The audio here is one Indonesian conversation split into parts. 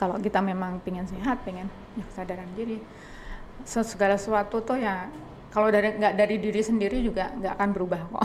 kalau kita memang pengen sehat, pengen ya kesadaran diri, segala sesuatu tuh ya kalau nggak dari diri sendiri juga nggak akan berubah kok.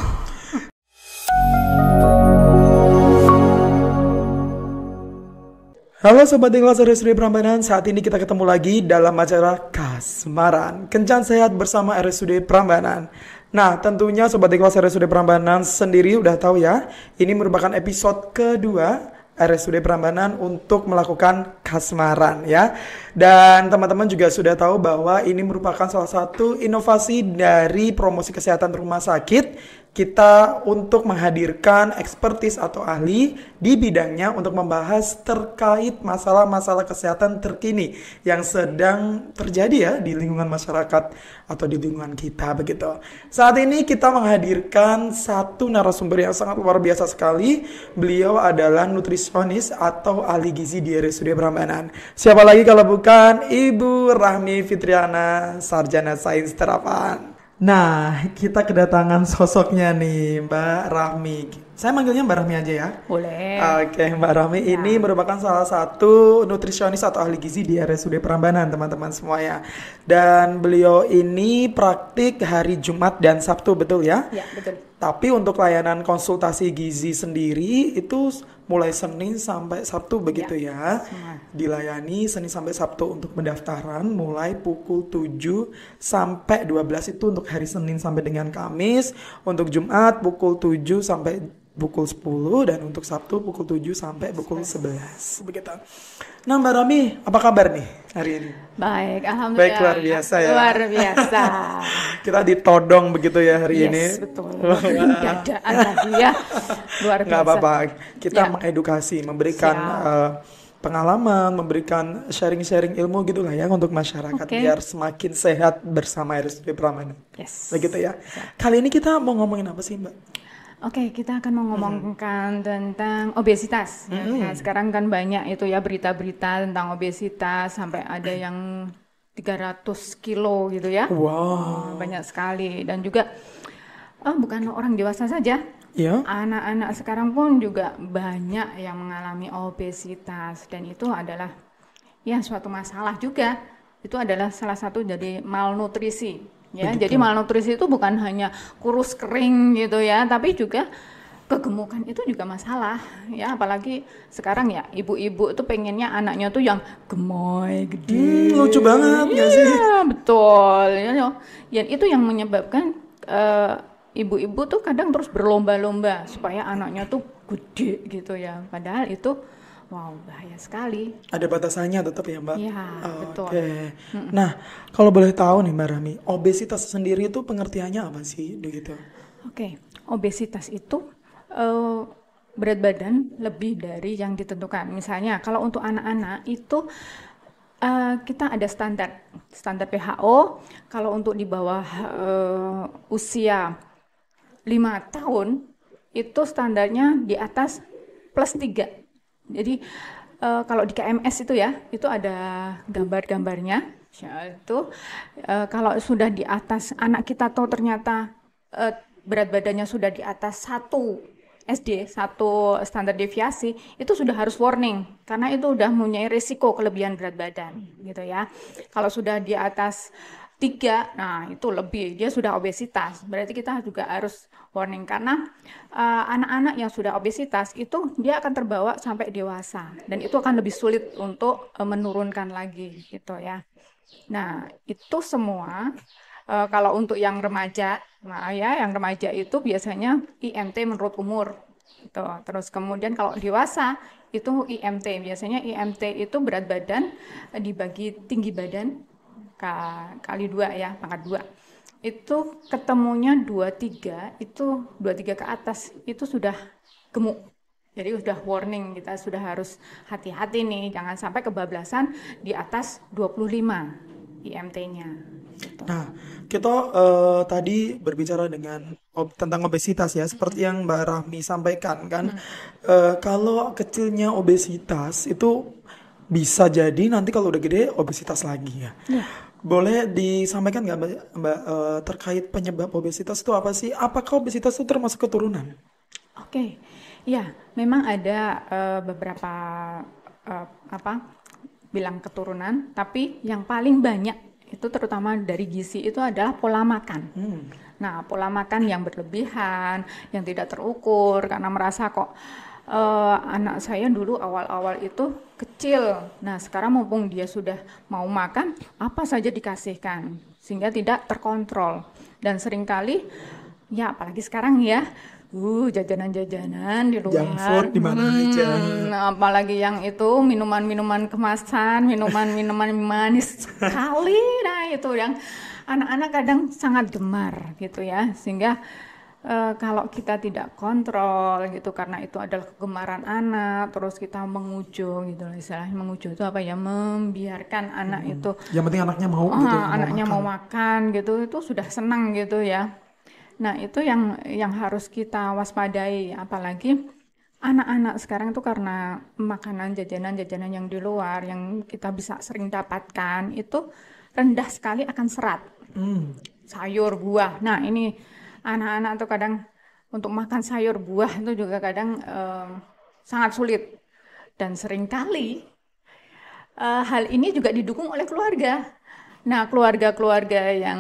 Halo Sobat Ikhlas RSUD Prambanan, saat ini kita ketemu lagi dalam acara Kasmaran Kencan Sehat bersama RSUD Prambanan. Nah, tentunya Sobat Ikhlas RSUD Prambanan sendiri udah tahu ya, ini merupakan episode kedua RSUD Prambanan untuk melakukan kasmaran ya. Dan teman-teman juga sudah tahu bahwa ini merupakan salah satu inovasi dari promosi kesehatan rumah sakit kita untuk menghadirkan ekspertis atau ahli di bidangnya untuk membahas terkait masalah-masalah kesehatan terkini yang sedang terjadi ya di lingkungan masyarakat atau di lingkungan kita begitu. Saat ini kita menghadirkan satu narasumber yang sangat luar biasa sekali. Beliau adalah nutrisionis atau ahli gizi di RSUD Prambanan. Siapa lagi kalau bukan Ibu Rahmi Fitriana, Sarjana Sains Terapan. Nah, kita kedatangan sosoknya nih, Mbak Rahmi. Saya manggilnya Mbak Rahmi aja ya? Boleh. Oke, Mbak Rahmi ini merupakan salah satu nutrisionis atau ahli gizi di RSUD Prambanan, teman-teman semuanya. Dan beliau ini praktik hari Jumat dan Sabtu, betul ya? Ya, betul. Tapi untuk layanan konsultasi gizi sendiri itu mulai Senin sampai Sabtu begitu ya. Dilayani Senin sampai Sabtu untuk pendaftaran mulai pukul 7 sampai 12 itu untuk hari Senin sampai dengan Kamis. Untuk Jumat pukul 7 sampai pukul 10 dan untuk Sabtu pukul 7 sampai pukul 11 begitu. Nah Mbak Rami, apa kabar nih hari ini? Baik, alhamdulillah. Baik, luar biasa ya. Luar biasa. Kita ditodong begitu ya hari ini. Yes, betul. Dadaan tadi ya. Luar biasa. Nggak apa-apa, kita mengedukasi, memberikan pengalaman, memberikan sharing-sharing ilmu gitu lah ya untuk masyarakat biar semakin sehat bersama RSUD Prambanan. Yes. Begitu ya. Kali ini kita mau ngomongin apa sih Mbak? Oke, kita akan mengomongkan tentang obesitas. Nah, sekarang kan banyak itu ya berita-berita tentang obesitas sampai ada yang 300 kilo gitu ya. Wow. Banyak sekali dan juga bukan orang dewasa saja. Ya. Anak-anak sekarang pun juga banyak yang mengalami obesitas dan itu adalah ya suatu masalah juga. Itu adalah salah satu jadi malnutrisi. Ya, begitu. jadi malnutrisi itu bukan hanya kurus kering gitu ya, tapi juga kegemukan itu juga masalah ya, apalagi sekarang ya ibu-ibu tuh pengennya anaknya tuh yang gemoy, gede. Lucu banget nggak sih? Iya, betul. Ya, itu yang menyebabkan ibu-ibu tuh kadang terus berlomba-lomba supaya anaknya tuh gede gitu ya. Padahal itu bahaya sekali. Ada batasannya tetap ya Mbak? Iya, betul. Oke. Nah, kalau boleh tahu nih Mbak Rami, obesitas sendiri itu pengertiannya apa sih begitu? Oke, obesitas itu berat badan lebih dari yang ditentukan. Misalnya kalau untuk anak-anak itu kita ada standar WHO. Kalau untuk di bawah usia 5 tahun itu standarnya di atas +3. Jadi kalau di KMS itu ya, itu ada gambar-gambarnya. Itu kalau sudah di atas, anak kita tuh ternyata berat badannya sudah di atas 1 SD, 1 standar deviasi, itu sudah harus warning karena itu udah mempunyai risiko kelebihan berat badan gitu ya. Kalau sudah di atas 3, nah itu lebih, dia sudah obesitas. Berarti kita juga harus warning karena anak-anak yang sudah obesitas itu dia akan terbawa sampai dewasa dan itu akan lebih sulit untuk menurunkan lagi gitu ya. Nah itu semua kalau untuk yang remaja, nah ya yang remaja itu biasanya IMT menurut umur. Gitu. Terus kemudian kalau dewasa itu IMT, biasanya IMT itu berat badan dibagi tinggi badan kali 2 ya, pangkat 2. Itu ketemunya 23, itu 23 ke atas itu sudah gemuk. Jadi sudah warning, kita sudah harus hati-hati nih, jangan sampai kebablasan di atas 25 IMT-nya. Gitu. Nah, kita tadi berbicara tentang obesitas ya, seperti yang Mbak Rahmi sampaikan kan. Kalau kecilnya obesitas itu bisa jadi nanti kalau udah gede obesitas lagi ya. Boleh disampaikan nggak Mbak terkait penyebab obesitas itu apa sih? Apakah obesitas itu termasuk keturunan? Oke, ya memang ada beberapa bilang keturunan, tapi yang paling banyak itu terutama dari gizi itu adalah pola makan. Nah, pola makan yang berlebihan, yang tidak terukur karena merasa kok anak saya dulu awal-awal itu kecil. Nah, sekarang mumpung dia sudah mau makan, apa saja dikasihkan sehingga tidak terkontrol. Dan seringkali ya apalagi sekarang ya, jajanan-jajanan di luar. Junk food di mana aja. Apalagi yang itu minuman-minuman kemasan, minuman-minuman manis sekali. Nah, itu yang anak-anak kadang sangat gemar gitu ya. Sehingga kalau kita tidak kontrol gitu karena itu adalah kegemaran anak, terus kita mengujo gitu, istilahnya mengujo itu apa ya, membiarkan anak itu Yang penting anaknya mau gitu, anaknya mau makan gitu, itu sudah senang gitu ya. Nah, itu yang harus kita waspadai, apalagi anak-anak sekarang itu karena makanan jajanan-jajanan yang di luar yang kita bisa sering dapatkan itu rendah sekali akan serat. Sayur, buah. Nah, ini anak-anak tuh kadang untuk makan sayur buah itu juga kadang sangat sulit. Dan seringkali hal ini juga didukung oleh keluarga. Nah, keluarga-keluarga yang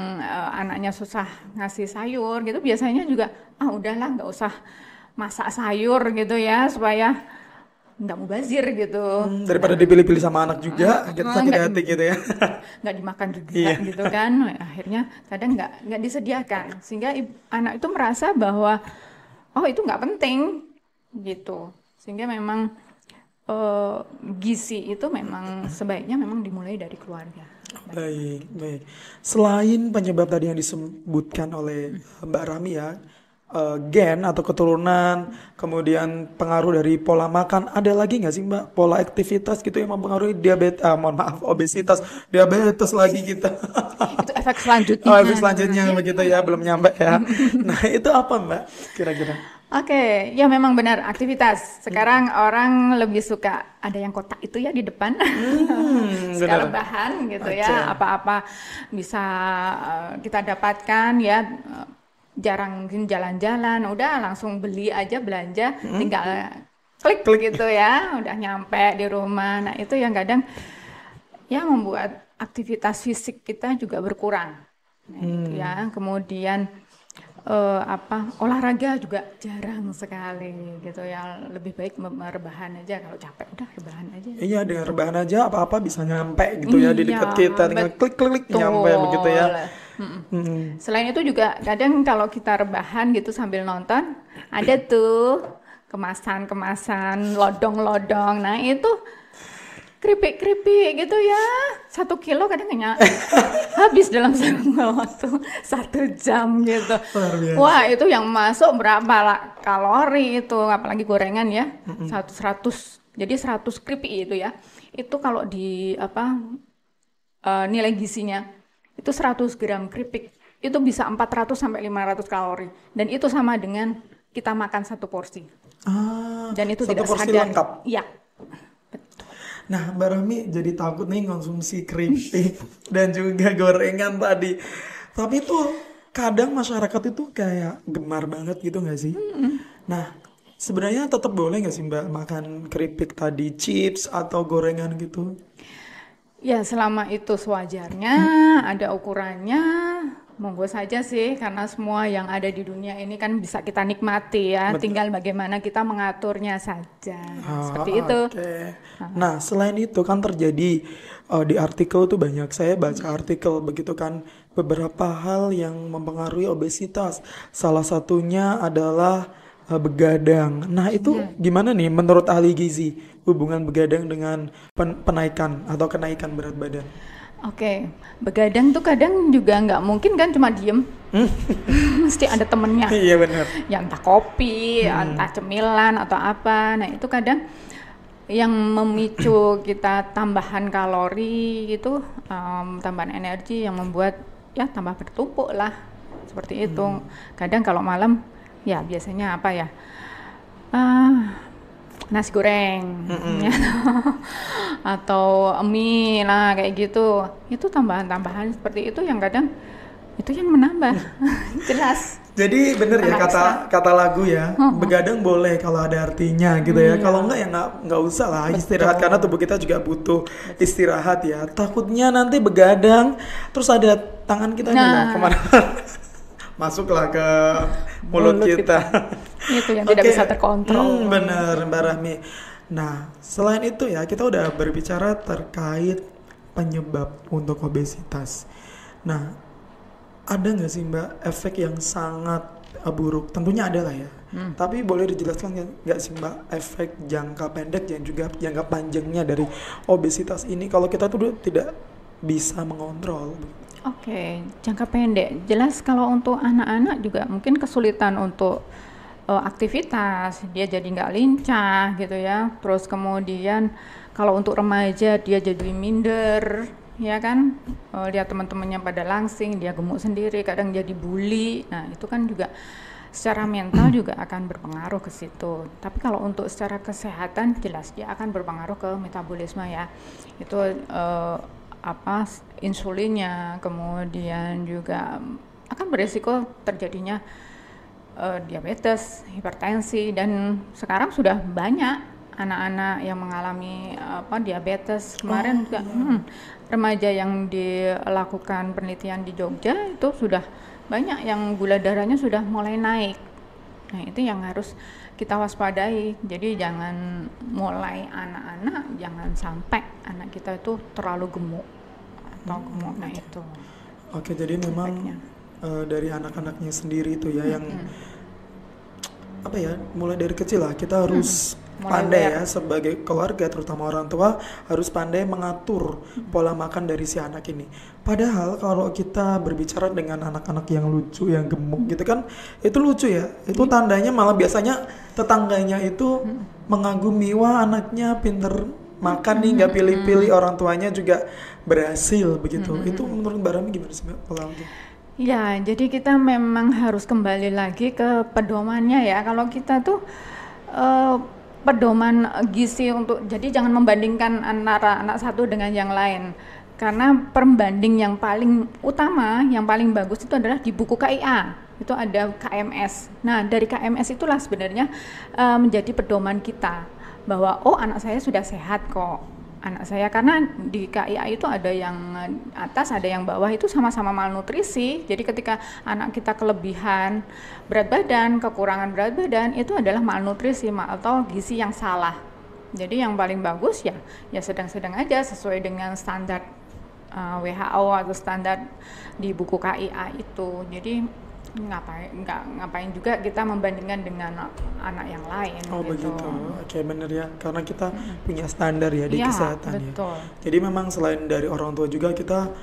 anaknya susah ngasih sayur gitu biasanya juga udahlah nggak usah masak sayur gitu ya supaya nggak mubazir gitu. Daripada dipilih-pilih sama anak juga, kita sakit hati gitu ya. Nggak dimakan juga gitu kan. Akhirnya kadang nggak disediakan sehingga anak itu merasa bahwa itu nggak penting gitu. Sehingga memang gizi itu memang sebaiknya memang dimulai dari keluarga. Baik. Selain penyebab tadi yang disebutkan oleh Mbak Rami ya, gen atau keturunan, kemudian pengaruh dari pola makan, ada lagi nggak sih Mbak pola aktivitas gitu yang mempengaruhi obesitas, diabetes lagi kita. Itu efek selanjutnya. Efek selanjutnya begitu ya, belum nyampe ya. Nah, itu apa Mbak kira-kira? Oke, ya memang benar aktivitas. Sekarang orang lebih suka ada yang kotak itu ya di depan, segala bahan gitu ya, apa-apa bisa kita dapatkan ya. Jarang mungkin jalan-jalan, udah langsung beli aja belanja, tinggal klik gitu ya, udah nyampe di rumah. Nah, itu yang kadang ya membuat aktivitas fisik kita juga berkurang. Nah, itu ya. Kemudian olahraga juga jarang sekali gitu ya. Lebih baik rebahan aja, kalau capek udah rebahan aja. Iya, dengan rebahan aja apa-apa bisa nyampe gitu ya di dekat kita, tinggal klik nyampe begitu ya. Selain itu juga kadang kalau kita rebahan gitu sambil nonton ada tuh kemasan-kemasan lodong-lodong. Nah, itu keripik-keripik gitu ya, 1 kilo kadang habis dalam waktu 1 jam gitu. Wah, itu yang masuk berapa kalori itu, apalagi gorengan ya, 100. Jadi 100 keripik itu ya, itu kalau di nilai gizinya itu 100 gram keripik itu bisa 400 sampai 500 kalori, dan itu sama dengan kita makan 1 porsi. Dan itu tidak porsi sadar. Lengkap. Iya. Nah, Mbak Rami jadi takut nih konsumsi keripik dan juga gorengan tadi. Tapi tuh kadang masyarakat itu kayak gemar banget gitu nggak sih? Nah, sebenarnya tetap boleh nggak sih Mbak makan keripik tadi, chips atau gorengan gitu? Ya, selama itu sewajarnya, ada ukurannya, monggo saja sih, karena semua yang ada di dunia ini kan bisa kita nikmati ya. Betul. Tinggal bagaimana kita mengaturnya saja. Seperti itu. Nah, selain itu kan terjadi di artikel tuh banyak, saya baca artikel begitu kan, beberapa hal yang mempengaruhi obesitas. Salah satunya adalah begadang. Nah, itu gimana nih menurut ahli gizi, hubungan begadang dengan penaikan atau kenaikan berat badan? Oke, begadang tuh kadang juga nggak mungkin kan cuma diem. Mesti ada temennya. Iya, benar. Ya entah kopi, entah cemilan atau apa. Nah, itu kadang yang memicu kita tambahan kalori gitu, tambahan energi yang membuat ya tambah bertumpuk lah. Seperti itu. Kadang kalau malam ya biasanya apa ya, nasi goreng atau mie lah kayak gitu. Itu tambahan-tambahan seperti itu yang kadang itu yang menambah. Jelas. Jadi bener ya Nggak kata bisa. kata lagu ya, begadang boleh kalau ada artinya gitu ya. Kalau enggak ya nggak usah lah istirahat karena tubuh kita juga butuh istirahat ya. Takutnya nanti begadang terus ada tangan kita nih lah Nah, kemana masuklah ke mulut mulut kita. itu yang tidak Oke, bisa terkontrol. bener Mbak Rahmi. Nah, selain itu ya kita udah berbicara terkait penyebab untuk obesitas. Nah, ada nggak sih Mbak efek yang sangat buruk? Tentunya ada lah ya. Tapi boleh dijelaskan nggak sih Mbak efek jangka pendek dan juga jangka panjangnya dari obesitas ini kalau kita tuh tidak bisa mengontrol? Oke, jangka pendek. Jelas kalau untuk anak-anak juga mungkin kesulitan untuk aktivitas, dia jadi nggak lincah gitu ya. Terus kemudian kalau untuk remaja dia jadi minder, ya kan. Lihat teman-temannya pada langsing, dia gemuk sendiri, kadang jadi bully. Nah, itu kan juga secara mental juga akan berpengaruh ke situ. Tapi kalau untuk secara kesehatan jelas dia akan berpengaruh ke metabolisme ya. Itu insulinnya, kemudian juga akan beresiko terjadinya diabetes, hipertensi, dan sekarang sudah banyak anak-anak yang mengalami diabetes. Kemarin juga remaja yang dilakukan penelitian di Jogja itu sudah banyak yang gula darahnya sudah mulai naik. Nah, itu yang harus kita waspadai. Jadi jangan mulai anak-anak, jangan sampai anak kita itu terlalu gemuk atau gemuk. Nah, itu Oke, jadi memang efeknya. dari anak-anaknya sendiri itu ya yang apa ya, mulai dari kecil lah kita harus Mulai pandai aware. ya sebagai keluarga terutama orang tua harus pandai mengatur pola makan dari si anak ini. Padahal kalau kita berbicara dengan anak-anak yang lucu, yang gemuk gitu kan, itu lucu ya. Itu tandanya malah biasanya tetangganya itu mengagumi, wah anaknya pinter makan nih, nggak pilih-pilih, orang tuanya juga berhasil begitu. Itu menurut Mbak Rami gimana sih Mbak pola makan? Ya, jadi kita memang harus kembali lagi ke pedomannya ya. Kalau kita tuh pedoman gizi untuk, jadi jangan membandingkan antara anak satu dengan yang lain. Karena pembanding yang paling utama, yang paling bagus itu adalah di buku KIA. Itu ada KMS. Nah, dari KMS itulah sebenarnya menjadi pedoman kita bahwa oh anak saya sudah sehat kok. Anak saya, karena di KIA itu ada yang atas, ada yang bawah, itu sama-sama malnutrisi. Jadi ketika anak kita kelebihan berat badan, kekurangan berat badan, itu adalah malnutrisi atau gizi yang salah. Jadi yang paling bagus ya sedang-sedang aja sesuai dengan standar WHO atau standar di buku KIA itu. Jadi ngapain juga kita membandingkan dengan anak yang lain. Oh gitu. begitu, oke bener ya, karena kita punya standar ya di Iya, kesehatan betul. ya. Jadi memang selain dari orang tua juga kita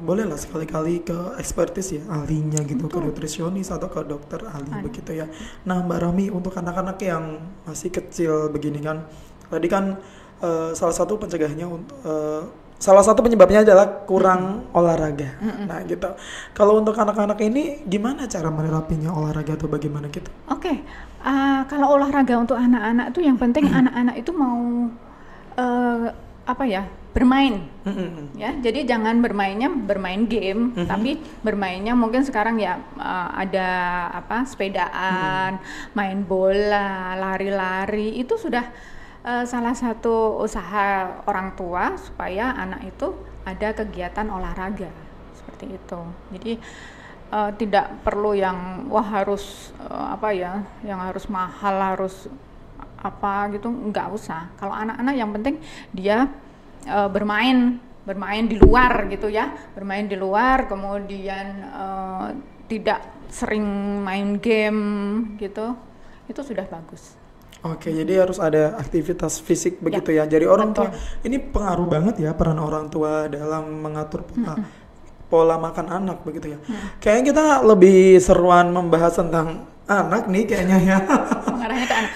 bolehlah sekali-kali ke ekspertis ya, ahlinya gitu, ke nutrisionis atau ke dokter ahli begitu ya. Nah Mbak Rami, untuk anak-anak yang masih kecil begini kan, tadi kan salah satu pencegahannya salah satu penyebabnya adalah kurang olahraga. Nah gitu. Kalau untuk anak-anak ini gimana cara menerapinya olahraga atau bagaimana gitu? Oke, kalau olahraga untuk anak-anak itu yang penting anak-anak itu mau bermain, ya. Jadi jangan bermain game, tapi bermainnya mungkin sekarang ya ada sepedaan, main bola, lari-lari, itu sudah salah satu usaha orang tua supaya anak itu ada kegiatan olahraga seperti itu. Jadi tidak perlu yang harus yang harus mahal, harus gitu, nggak usah. Kalau anak-anak yang penting dia bermain di luar gitu ya, bermain di luar, kemudian tidak sering main game gitu, itu sudah bagus. Oke, jadi harus ada aktivitas fisik begitu ya. Jadi orang tua ini pengaruh banget ya, peran orang tua dalam mengatur pola makan anak begitu ya. Kayaknya kita lebih seruan membahas tentang anak nih kayaknya ya. Mengarahnya ke anak.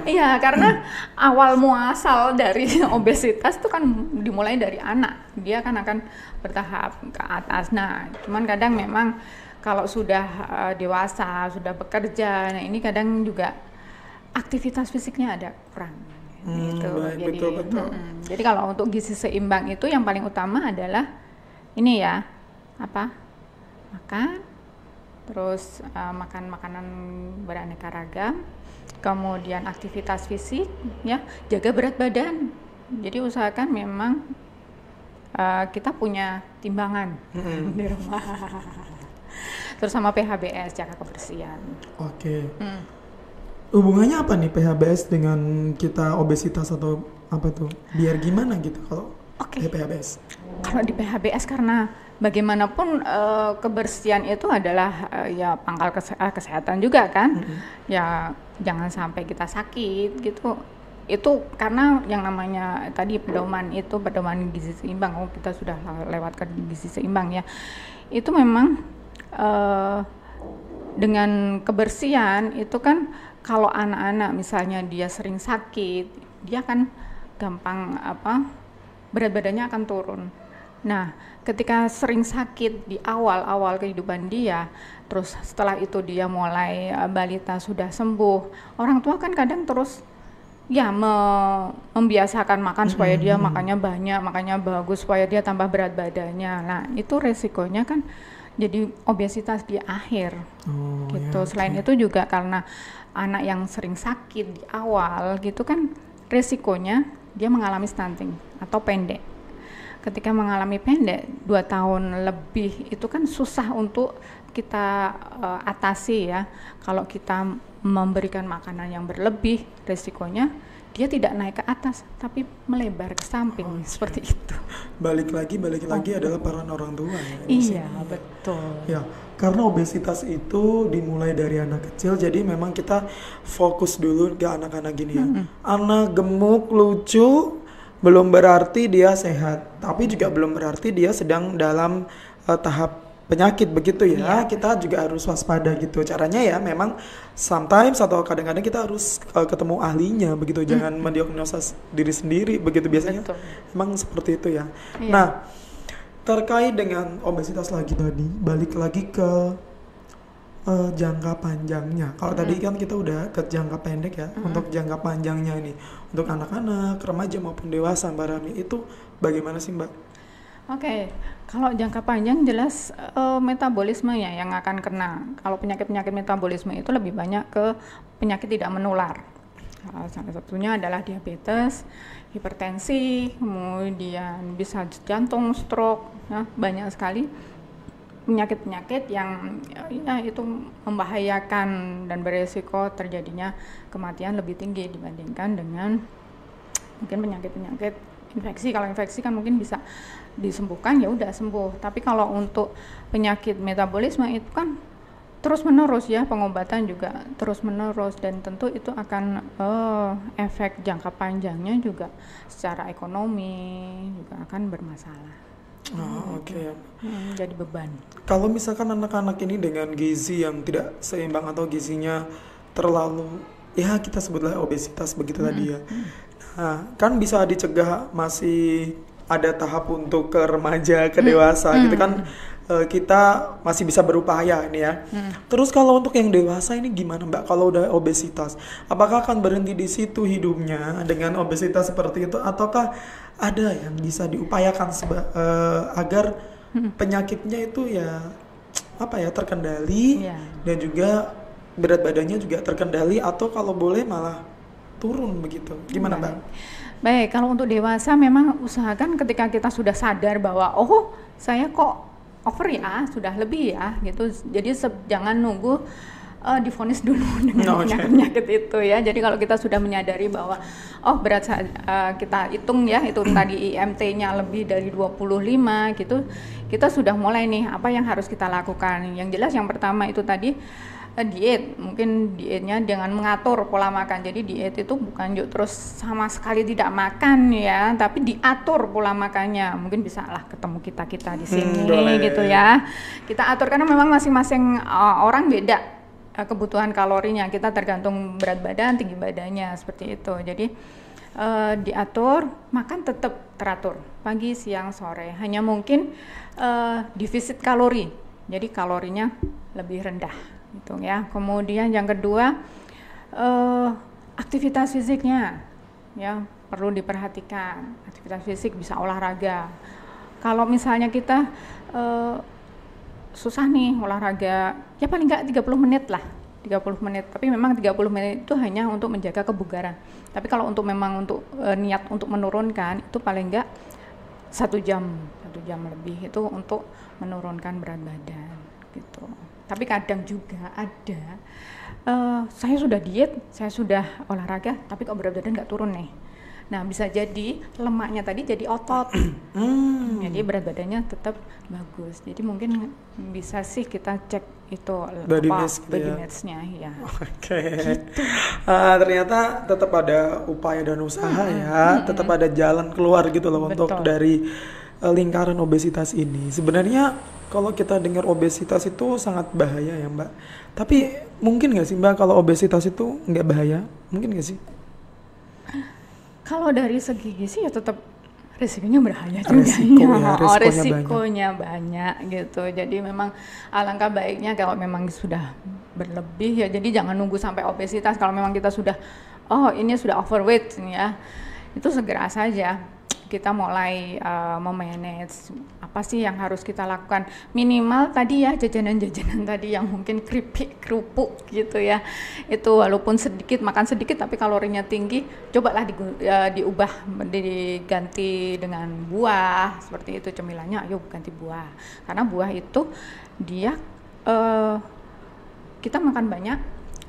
Iya, karena awal muasal dari obesitas itu kan dimulai dari anak. Dia kan akan bertahap ke atas. Nah, cuman kadang memang kalau sudah dewasa, sudah bekerja, nah ini kadang juga aktivitas fisiknya ada kurang. Gitu. Baik, betul. Jadi kalau untuk gizi seimbang itu yang paling utama adalah ini ya, makan, terus makan makanan beraneka ragam, kemudian aktivitas fisik, ya, jaga berat badan. Jadi usahakan memang kita punya timbangan di rumah. Terus sama PHBS, jaga kebersihan. Oke. Hubungannya apa nih PHBS dengan kita obesitas atau apa tuh? Biar gimana gitu kalau PHBS? Kalau di PHBS karena bagaimanapun kebersihan itu adalah ya pangkal kesehatan juga kan. Ya jangan sampai kita sakit gitu. Itu karena yang namanya tadi pedoman gizi seimbang. Kita sudah lewat ke gizi seimbang ya. Itu memang dengan kebersihan itu kan kalau anak-anak misalnya dia sering sakit, dia kan gampang berat badannya akan turun. Nah, ketika sering sakit di awal-awal kehidupan dia, terus setelah itu dia mulai balita sudah sembuh, orang tua kan kadang terus ya membiasakan makan supaya dia makannya banyak, makannya bagus supaya dia tambah berat badannya. Nah, itu resikonya kan jadi obesitas di akhir gitu. Ya, selain itu juga karena anak yang sering sakit di awal gitu kan resikonya dia mengalami stunting atau pendek. Ketika mengalami pendek 2 tahun lebih itu kan susah untuk kita atasi ya. Kalau kita memberikan makanan yang berlebih, resikonya dia tidak naik ke atas tapi melebar ke samping seperti itu. Balik lagi adalah peran orang tua ya. Iya, betul. Ya, karena obesitas itu dimulai dari anak kecil, jadi memang kita fokus dulu ke anak-anak gini ya. Anak gemuk, lucu, belum berarti dia sehat, tapi juga belum berarti dia sedang dalam tahap penyakit begitu ya. Kita juga harus waspada gitu. Caranya ya memang sometimes atau kadang-kadang kita harus ketemu ahlinya begitu. Jangan mendiagnosa diri sendiri begitu biasanya. Betul. Emang seperti itu ya. Nah, terkait dengan obesitas lagi tadi, balik lagi ke jangka panjangnya. Kalau tadi kan kita udah ke jangka pendek ya. Untuk jangka panjangnya ini, untuk anak-anak, remaja maupun dewasa Mbak Rami, itu bagaimana sih Mbak? Oke, kalau jangka panjang jelas metabolismenya yang akan kena. Kalau penyakit-penyakit metabolisme itu lebih banyak ke penyakit tidak menular. Salah satunya adalah diabetes, hipertensi, kemudian bisa jantung, stroke, ya, banyak sekali penyakit-penyakit yang ya, itu membahayakan dan beresiko terjadinya kematian lebih tinggi dibandingkan dengan mungkin penyakit-penyakit infeksi. Kalau infeksi kan mungkin bisa disembuhkan, ya udah sembuh. Tapi kalau untuk penyakit metabolisme itu kan terus menerus ya, pengobatan juga terus menerus, dan tentu itu akan efek jangka panjangnya juga secara ekonomi juga akan bermasalah. Oke. Jadi beban. Kalau misalkan anak-anak ini dengan gizi yang tidak seimbang atau gizinya terlalu, ya kita sebutlah obesitas begitu tadi ya. Nah, kan bisa dicegah, masih ada tahap untuk ke remaja, ke dewasa gitu kan, kita masih bisa berupaya ini ya. Terus kalau untuk yang dewasa ini gimana Mbak? Kalau udah obesitas, apakah akan berhenti di situ hidupnya dengan obesitas seperti itu, ataukah ada yang bisa diupayakan agar penyakitnya itu ya terkendali dan juga berat badannya juga terkendali, atau kalau boleh malah turun begitu? Gimana Mbak? Baik, kalau untuk dewasa memang usahakan ketika kita sudah sadar bahwa saya kok over ya, sudah lebih ya gitu. Jadi jangan nunggu divonis dulu dengan penyakit-penyakit itu ya. Jadi kalau kita sudah menyadari bahwa berat kita hitung ya, itu tadi IMT-nya lebih dari 25 gitu, kita sudah mulai nih apa yang harus kita lakukan. Yang jelas yang pertama itu tadi diet. Mungkin dietnya dengan mengatur pola makan. Jadi diet itu bukan terus sama sekali tidak makan ya, tapi diatur pola makannya. Mungkin bisa lah ketemu kita di sini gitu ya. Kita atur karena memang masing-masing orang beda kebutuhan kalorinya. Kita tergantung berat badan, tinggi badannya seperti itu. Jadi diatur, makan tetap teratur pagi, siang, sore. Hanya mungkin defisit kalori. Jadi kalorinya lebih rendah. Gitu ya. Kemudian yang kedua aktivitas fisiknya ya perlu diperhatikan. Aktivitas fisik bisa olahraga. Kalau misalnya kita susah nih olahraga, ya paling nggak 30 menit lah, 30 menit. Tapi memang 30 menit itu hanya untuk menjaga kebugaran. Tapi kalau untuk memang untuk niat untuk menurunkan itu paling nggak 1 jam lebih itu untuk menurunkan berat badan gitu. Tapi kadang juga ada saya sudah diet, saya sudah olahraga, tapi kok berat badan nggak turun nih. Nah, bisa jadi lemaknya tadi jadi otot. Jadi berat badannya tetap bagus. Jadi mungkin bisa sih kita cek itu Body apa mass gitu body ya. mass-nya ya. Oke. Ternyata tetap ada upaya dan usaha ya, tetap ada jalan keluar gitu loh untuk Betul. dari lingkaran obesitas ini. Sebenarnya kalau kita dengar obesitas itu sangat bahaya ya Mbak. Tapi mungkin nggak sih Mbak kalau obesitas itu nggak bahaya? Mungkin nggak sih? Kalau dari segi gizi ya tetap risikonya berbahaya juga. Resiko ya, Oh, resikonya risikonya banyak gitu. Jadi memang alangkah baiknya kalau memang sudah berlebih ya, jadi jangan nunggu sampai obesitas. Kalau memang kita sudah, oh ini sudah overweight ya, itu segera saja kita mulai memanage apa sih yang harus kita lakukan. Minimal tadi ya jajanan-jajanan tadi yang mungkin keripik, kerupuk gitu ya, itu walaupun sedikit, makan sedikit tapi kalorinya tinggi, cobalah diubah, diganti dengan buah seperti itu. Cemilannya ayo ganti buah, karena buah itu dia kita makan banyak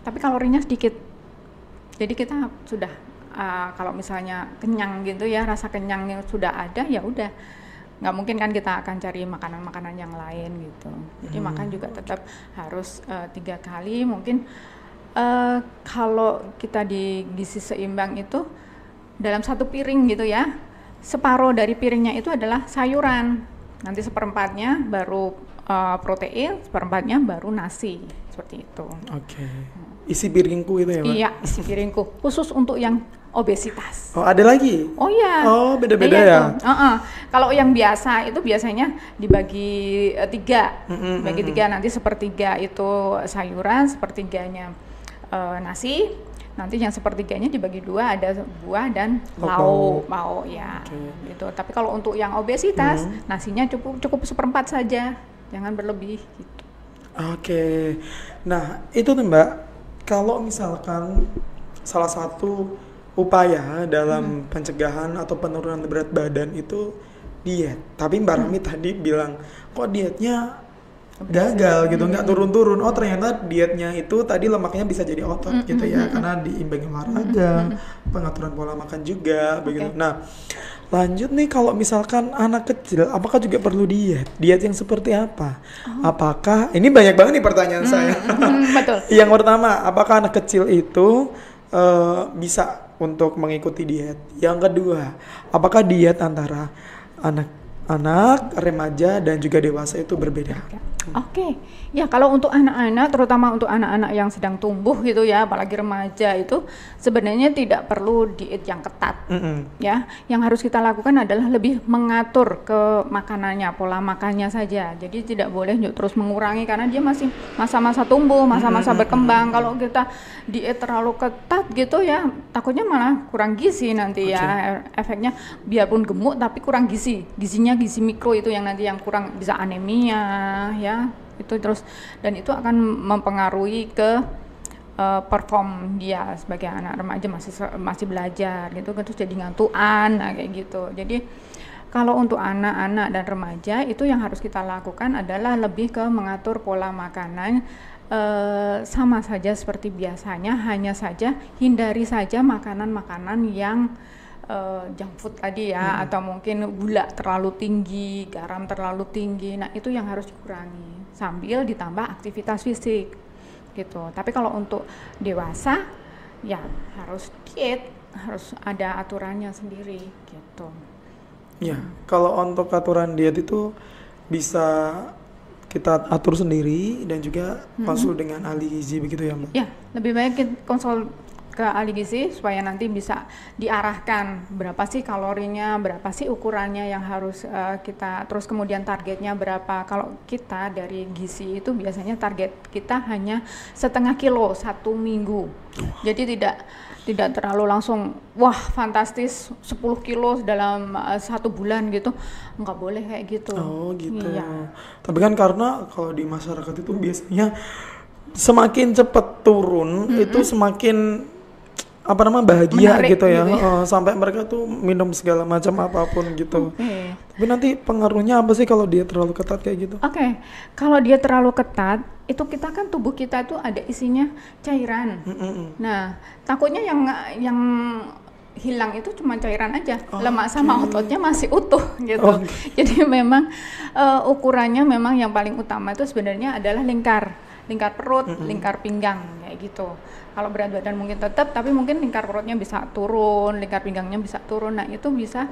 tapi kalorinya sedikit, jadi kita sudah kalau misalnya kenyang gitu ya, rasa kenyang yang sudah ada ya udah, nggak mungkin kan kita akan cari makanan-makanan yang lain gitu. Jadi makan juga tetap harus 3 kali mungkin. Kalau kita di gizi seimbang itu dalam 1 piring gitu ya, separuh dari piringnya itu adalah sayuran, nanti 1/4-nya baru protein, 1/4-nya baru nasi, seperti itu. Oke. Isi piringku itu ya Mbak? Iya, isi piringku khusus untuk yang obesitas. Oh ada lagi? Oh iya. Oh beda-beda Iya ya? tuh. Kalau yang biasa itu biasanya dibagi 3, bagi 3, nanti 1/3 itu sayuran, 1/3-nya nasi, nanti yang 1/3-nya dibagi 2, ada buah dan lauk ya. Okay. Gitu. Tapi kalau untuk yang obesitas nasinya cukup 1/4 saja, jangan berlebih gitu. Oke. Nah itu tuh Mbak, kalau misalkan salah satu upaya dalam pencegahan atau penurunan berat badan itu diet, tapi Mbak Rami tadi bilang kok dietnya gagal gitu, nggak turun-turun. Oh ternyata dietnya itu tadi lemaknya bisa jadi otot gitu ya, karena diimbangi olahraga, pengaturan pola makan juga begitu. Nah lanjut nih, kalau misalkan anak kecil apakah juga perlu diet? Diet yang seperti apa? Apakah ini banyak banget nih pertanyaan saya. Betul. Yang pertama, apakah anak kecil itu bisa untuk mengikuti diet? Yang kedua, apakah diet antara anak-anak, remaja dan juga dewasa itu berbeda? Oke, ya kalau untuk anak-anak, terutama untuk anak-anak yang sedang tumbuh gitu ya, apalagi remaja itu sebenarnya tidak perlu diet yang ketat. Ya, yang harus kita lakukan adalah lebih mengatur ke makanannya, pola makannya saja. Jadi tidak boleh terus mengurangi karena dia masih masa-masa tumbuh, masa-masa berkembang. Kalau kita diet terlalu ketat gitu ya, takutnya malah kurang gizi nanti ya. Efeknya biarpun gemuk tapi kurang gizi. Gizinya gizi mikro itu yang nanti yang kurang, bisa anemia ya. Itu terus, dan itu akan mempengaruhi ke perform dia sebagai anak remaja, masih belajar gitu kan, terus jadi ngantuan kayak gitu. Jadi kalau untuk anak-anak dan remaja itu yang harus kita lakukan adalah lebih ke mengatur pola makanan, sama saja seperti biasanya, hanya saja hindari saja makanan-makanan yang junk food tadi ya, atau mungkin gula terlalu tinggi, garam terlalu tinggi. Nah itu yang harus dikurangi sambil ditambah aktivitas fisik gitu. Tapi kalau untuk dewasa ya harus diet, harus ada aturannya sendiri gitu. Ya, kalau untuk aturan diet itu bisa kita atur sendiri dan juga konsul dengan ahli gizi begitu ya Mbak? Ya, lebih baik kita konsul ke ahli gizi supaya nanti bisa diarahkan berapa sih kalorinya, berapa sih ukurannya yang harus kita, terus kemudian targetnya berapa. Kalau kita dari gizi itu biasanya target kita hanya 0,5 kilo 1 minggu. Jadi tidak terlalu langsung wah fantastis 10 kilo dalam 1 bulan gitu, nggak boleh kayak gitu. Oh gitu. Iya. Tapi kan karena kalau di masyarakat itu biasanya semakin cepat turun itu semakin apa namanya bahagia Menarik gitu ya. gitu ya. Sampai mereka tuh minum segala macam apapun gitu. Oke. Tapi nanti pengaruhnya apa sih kalau dia terlalu ketat kayak gitu? Oke, kalau dia terlalu ketat, itu kita kan tubuh kita tuh ada isinya cairan. Nah, takutnya yang hilang itu cuma cairan aja, lemak sama ototnya masih utuh gitu. Jadi memang ukurannya memang yang paling utama itu sebenarnya adalah lingkar perut, lingkar pinggang kayak gitu. Kalau berat badan mungkin tetap, tapi mungkin lingkar perutnya bisa turun, lingkar pinggangnya bisa turun. Nah itu bisa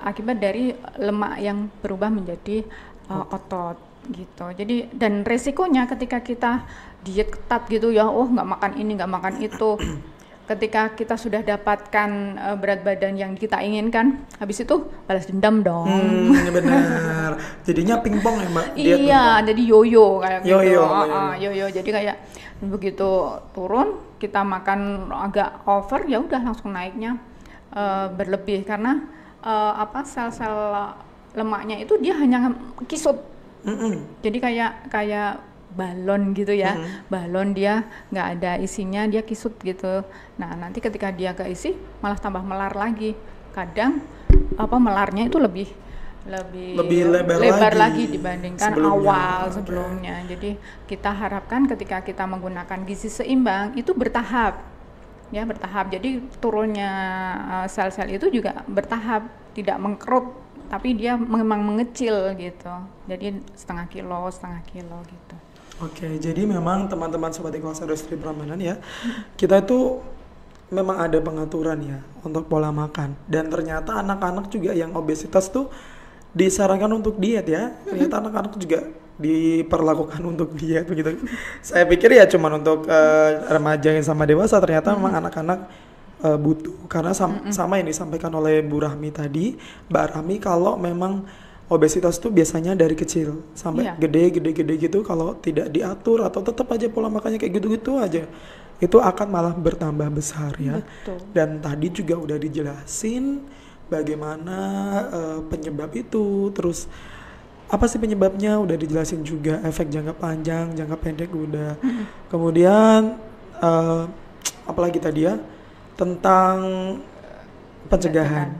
akibat dari lemak yang berubah menjadi otot gitu. Jadi dan resikonya ketika kita diet ketat gitu ya, nggak makan ini, nggak makan itu. Ketika kita sudah dapatkan berat badan yang kita inginkan, habis itu balas dendam dong. Benar. Jadinya pingpong ya Mbak? Iya, jadi yoyo kayak gitu. Yoyo. Jadi kayak begitu turun, kita makan agak over, ya udah langsung naiknya berlebih karena sel-sel lemaknya itu dia hanya kisut. Jadi kayak balon gitu ya, balon dia nggak ada isinya, dia kisut gitu. Nah nanti ketika dia keisi malah tambah melar lagi. Kadang melarnya itu lebih lebar lagi dibandingkan sebelumnya. Jadi kita harapkan ketika kita menggunakan gizi seimbang itu bertahap. Jadi turunnya sel-sel itu juga bertahap, tidak mengkerut, tapi dia memang mengecil gitu. Jadi 0,5 kilo gitu. Oke, jadi memang teman-teman Sobat Ikhlas Industri Prambanan ya, kita itu memang ada pengaturan ya untuk pola makan. Dan ternyata anak-anak juga yang obesitas tuh disarankan untuk diet ya. Ternyata anak-anak juga diperlakukan untuk diet begitu. Saya pikir ya cuman untuk remaja yang sama dewasa, ternyata memang anak-anak butuh. Karena sama yang disampaikan oleh Bu Rahmi tadi, Mbak Rahmi, kalau memang obesitas tuh biasanya dari kecil sampai gede gitu, kalau tidak diatur atau tetap aja pola makannya kayak gitu-gitu aja, itu akan malah bertambah besar ya. Betul. Dan tadi juga udah dijelasin bagaimana penyebab itu, terus apa sih penyebabnya udah dijelasin juga, efek jangka panjang, jangka pendek udah. Kemudian apalagi tadi ya tentang pencegahan.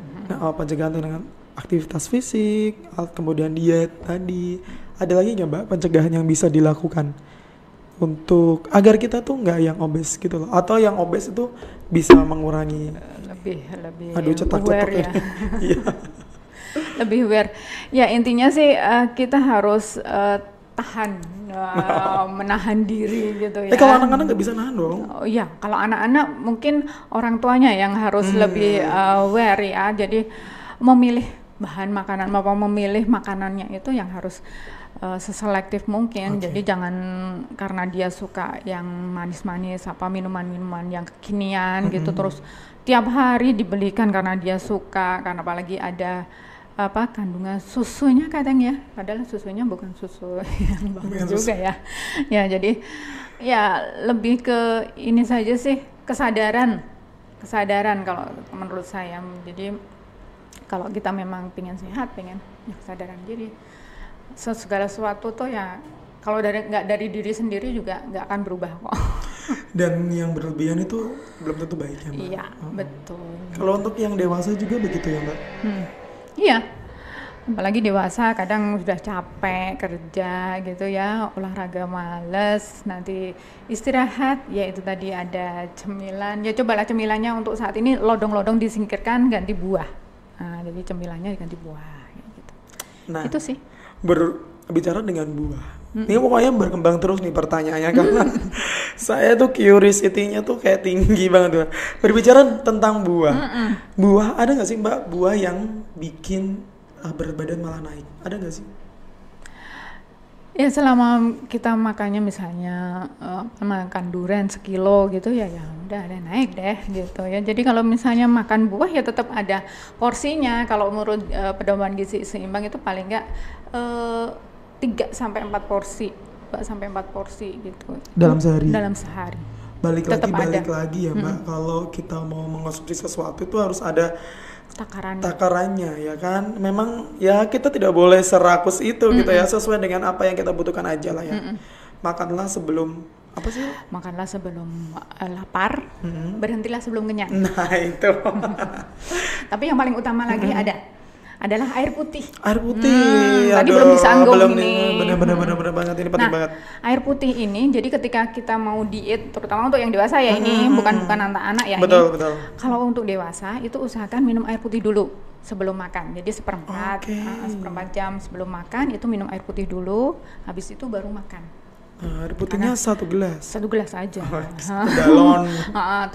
Pencegahan dengan aktivitas fisik, kemudian diet tadi. Ada lagi nggak Mbak pencegahan yang bisa dilakukan untuk agar kita tuh nggak yang obes gitu loh, atau yang obes itu bisa mengurangi lebih cetak-cetak ya. Iya. Lebih aware. Ya intinya sih kita harus tahan, menahan diri gitu ya. Kalau anak-anak nggak bisa nahan dong. Oh iya, kalau anak-anak mungkin orang tuanya yang harus lebih aware ya. Jadi memilih bahan makanan, memilih makanannya itu yang harus seselektif mungkin. Jadi jangan karena dia suka yang manis-manis, minuman-minuman yang kekinian gitu, terus tiap hari dibelikan karena dia suka, karena apalagi ada kandungan susunya kadang ya, padahal susunya bukan susu yang bagus juga ya. Ya jadi ya lebih ke ini saja sih, kesadaran kalau menurut saya. Jadi kalau kita memang pengen sehat, pengen kesadaran diri, segala sesuatu tuh ya kalau nggak dari diri sendiri juga nggak akan berubah kok. Dan yang berlebihan itu belum tentu baik ya Mbak. Iya, betul. Kalau untuk yang dewasa juga begitu ya Mbak? Iya, apalagi dewasa kadang sudah capek kerja gitu ya, olahraga males, nanti istirahat, ya itu tadi ada cemilan. Ya cobalah cemilannya untuk saat ini lodong-lodong disingkirkan, ganti buah. Nah, jadi cemilannya diganti buah gitu. Nah, itu sih. Berbicara dengan buah. Ini pokoknya berkembang terus nih pertanyaannya karena saya tuh curiosity-nya tuh kayak tinggi banget tuh. Berbicara tentang buah. Buah ada nggak sih Mbak buah yang bikin berat badan malah naik? Ada nggak sih? Ya selama kita makannya misalnya makan durian sekilo gitu ya udah ada naik deh gitu ya. Jadi kalau misalnya makan buah ya tetap ada porsinya. Kalau menurut pedoman gizi seimbang itu paling enggak 3 sampai 4 porsi. 2 sampai 4 porsi gitu. Dalam sehari. Dalam sehari. Balik Tetap lagi ya Mbak. Kalau kita mau mengonsumsi sesuatu itu harus ada takarannya ya kan. Memang ya kita tidak boleh serakus itu gitu ya, sesuai dengan apa yang kita butuhkan aja lah ya. Makanlah sebelum apa sih? Makanlah sebelum lapar, berhentilah sebelum kenyang. Nah itu. Tapi yang paling utama lagi adalah air putih. Air putih. Tadi belum disanggung ini. Benar banget, ini penting banget. Air putih ini jadi ketika kita mau diet, terutama untuk yang dewasa ya ini, bukan anak-anak ya betul, ini. Betul. Kalau untuk dewasa itu usahakan minum air putih dulu sebelum makan. Jadi seperempat jam sebelum makan itu minum air putih dulu, habis itu baru makan. Air putihnya 1 gelas. 1 gelas aja. Galon.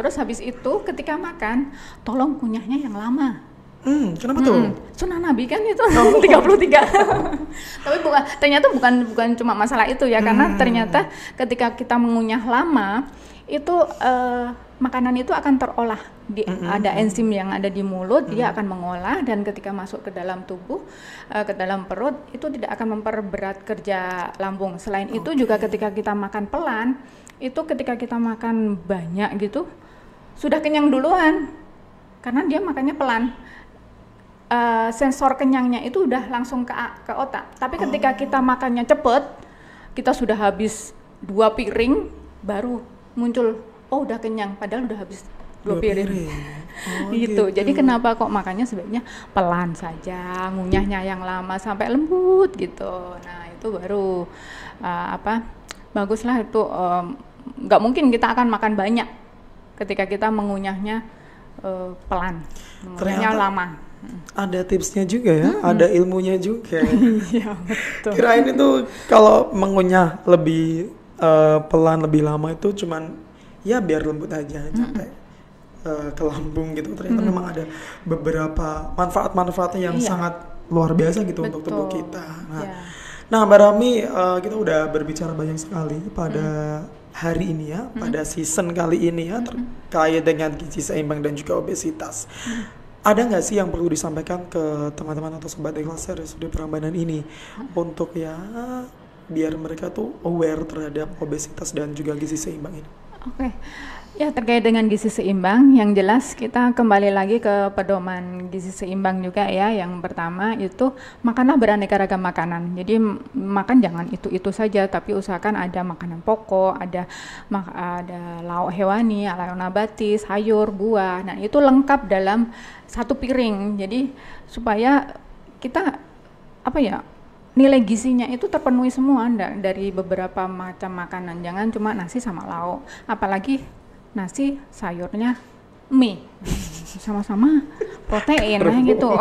Terus habis itu ketika makan, tolong kunyahnya yang lama. Kenapa tuh? Sunnah Nabi kan itu 33. Tapi ternyata bukan cuma masalah itu ya, karena ternyata ketika kita mengunyah lama itu makanan itu akan terolah ada enzim yang ada di mulut, dia akan mengolah dan ketika masuk ke dalam tubuh, ke dalam perut itu tidak akan memperberat kerja lambung. Selain itu juga ketika kita makan pelan, itu ketika kita makan banyak gitu sudah kenyang duluan karena dia makannya pelan. Sensor kenyangnya itu udah langsung ke otak. Tapi ketika kita makannya cepet, kita sudah habis 2 piring, baru muncul, udah kenyang, padahal udah habis 2 piring. Gitu. Jadi kenapa kok makannya sebaiknya pelan saja, ngunyahnya yang lama sampai lembut gitu. Nah itu baru baguslah itu. Nggak mungkin kita akan makan banyak ketika kita mengunyahnya pelan, mengunyahnya lama. Ada tipsnya juga ya, ada ilmunya juga. Iya betul. Kirain itu kalau mengunyah lebih pelan lebih lama itu cuman ya biar lembut aja sampai ke lambung gitu. Ternyata memang ada beberapa manfaat-manfaatnya yang sangat luar biasa gitu untuk tubuh kita. Nah Mbak Rahmi, kita udah berbicara banyak sekali pada hari ini ya, pada season kali ini ya terkait dengan gizi seimbang dan juga obesitas. Ada nggak sih yang perlu disampaikan ke teman-teman atau sobat ikhlas RSUD Prambanan ini untuk ya biar mereka tuh aware terhadap obesitas dan juga gizi seimbang ini? Oke. Ya terkait dengan gizi seimbang, yang jelas kita kembali lagi ke pedoman gizi seimbang juga ya. Yang pertama itu makanlah beraneka ragam makanan. Jadi makan jangan itu saja, tapi usahakan ada makanan pokok, ada lauk hewani, lauk nabati, sayur, buah. Nah itu lengkap dalam 1 piring. Jadi supaya kita nilai gizinya itu terpenuhi semua dari beberapa macam makanan. Jangan cuma nasi sama lauk, apalagi nasi sayurnya mie sama-sama protein gitu.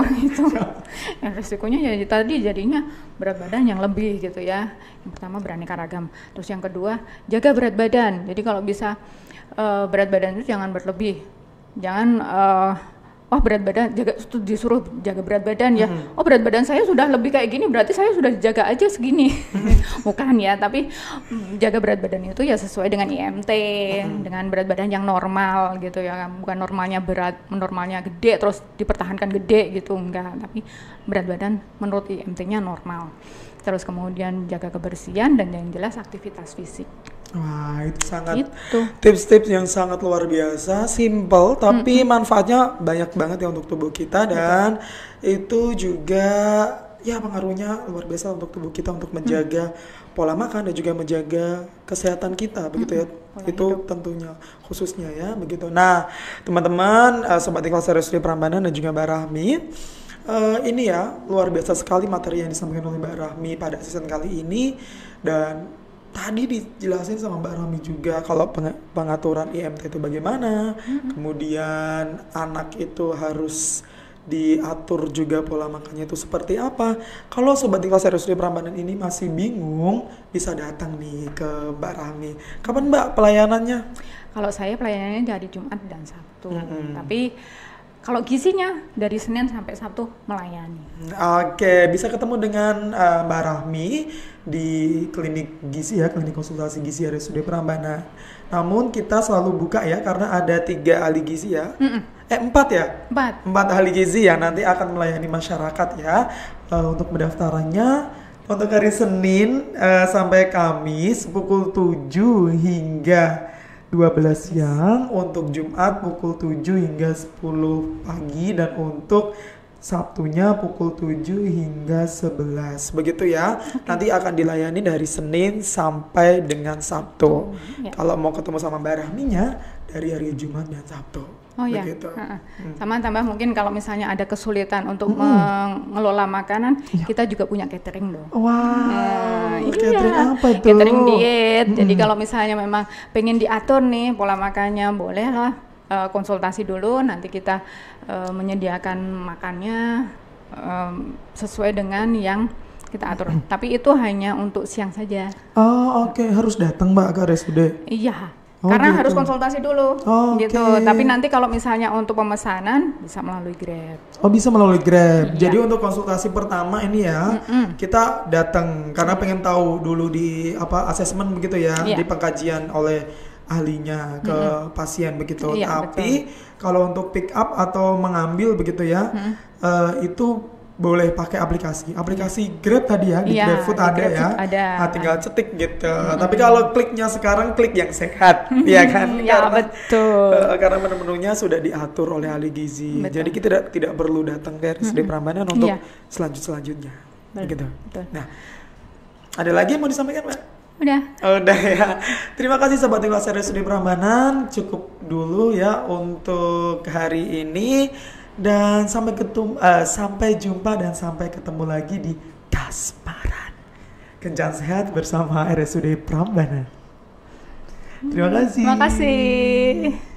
Yang resikonya jadi tadi jadinya berat badan yang lebih gitu ya. Yang pertama beraneka ragam, terus yang kedua jaga berat badan. Jadi kalau bisa berat badan itu jangan berlebih, jangan berat badan disuruh jaga berat badan ya. Berat badan saya sudah lebih kayak gini, berarti saya sudah jaga aja segini. Bukan ya, tapi jaga berat badan itu ya sesuai dengan IMT, dengan berat badan yang normal gitu ya. Bukan normalnya gede terus dipertahankan gede gitu, enggak, tapi berat badan menurut IMT-nya normal. Terus kemudian jaga kebersihan dan yang jelas aktivitas fisik. Wah, itu sangat tips-tips yang sangat luar biasa, simple tapi manfaatnya banyak banget ya untuk tubuh kita dan itu juga ya pengaruhnya luar biasa untuk tubuh kita untuk menjaga pola makan dan juga menjaga kesehatan kita begitu ya. Itu tentunya khususnya ya begitu. Nah, teman-teman sobat ikhlas RSUD Prambanan dan juga Mbak Rahmi, ini ya luar biasa sekali materi yang disampaikan oleh Mbak Rahmi pada season kali ini. Dan tadi dijelasin sama Mbak Rahmi juga kalau pengaturan IMT itu bagaimana, kemudian anak itu harus diatur juga pola makannya itu seperti apa. Kalau sobat ikhlas RSUD Prambanan ini masih bingung, bisa datang nih ke Mbak Rahmi. Kapan Mbak pelayanannya? Kalau saya pelayanannya dari Jumat dan Sabtu, tapi Kalau gizinya dari Senin sampai Sabtu melayani. Oke, bisa ketemu dengan Mbak Rahmi di klinik gizi ya, klinik konsultasi gizi RSUD Prambanan. Namun kita selalu buka ya, karena ada 3 ahli gizi ya. 4 ya? 4 ahli gizi yang nanti akan melayani masyarakat ya. Untuk pendaftarannya, untuk hari Senin sampai Kamis pukul 7 hingga 12 siang, untuk Jumat pukul 7 hingga 10 pagi, dan untuk Sabtunya pukul 7 hingga 11. Begitu ya. Nanti akan dilayani dari Senin sampai dengan Sabtu. Kalau mau ketemu sama Mbak Rahminya dari hari Jumat dan Sabtu. Oh ya. Begitu. Sama tambah mungkin kalau misalnya ada kesulitan untuk mengelola makanan, kita juga punya catering loh. Wah, catering apa itu? Catering diet. Jadi kalau misalnya memang pengen diatur nih pola makannya, bolehlah konsultasi dulu. Nanti kita menyediakan makannya sesuai dengan yang kita atur. Tapi itu hanya untuk siang saja. Oh, oke. Harus datang Mbak ke RSUD? Iya. Karena gitu. harus konsultasi dulu, gitu. Okay. Tapi nanti kalau misalnya untuk pemesanan bisa melalui Grab. Oh, bisa melalui Grab. Iya. Jadi untuk konsultasi pertama ini ya, kita datang karena pengen tahu dulu di asesmen begitu ya, di pengkajian oleh ahlinya ke pasien begitu. Iya, tapi kalau untuk pick up atau mengambil begitu ya, itu boleh pakai aplikasi Grab tadi ya, di GrabFood ada ya. Nah, tinggal cetik gitu. Tapi kalau kliknya sekarang klik yang sehat, ya kan? Ya, betul. Karena menu-menunya sudah diatur oleh ahli gizi. Betul. Jadi kita tidak perlu datang ke RSUD Prambanan untuk selanjutnya. Gitu. Betul. Nah, ada lagi yang mau disampaikan, Mbak? Udah ya. Terima kasih Sobat Kelas RSUD Prambanan. Cukup dulu ya untuk hari ini. Dan sampai jumpa dan sampai ketemu lagi di Kasmaran. Kencan Sehat bersama RSUD Prambanan. Terima kasih. Terima kasih.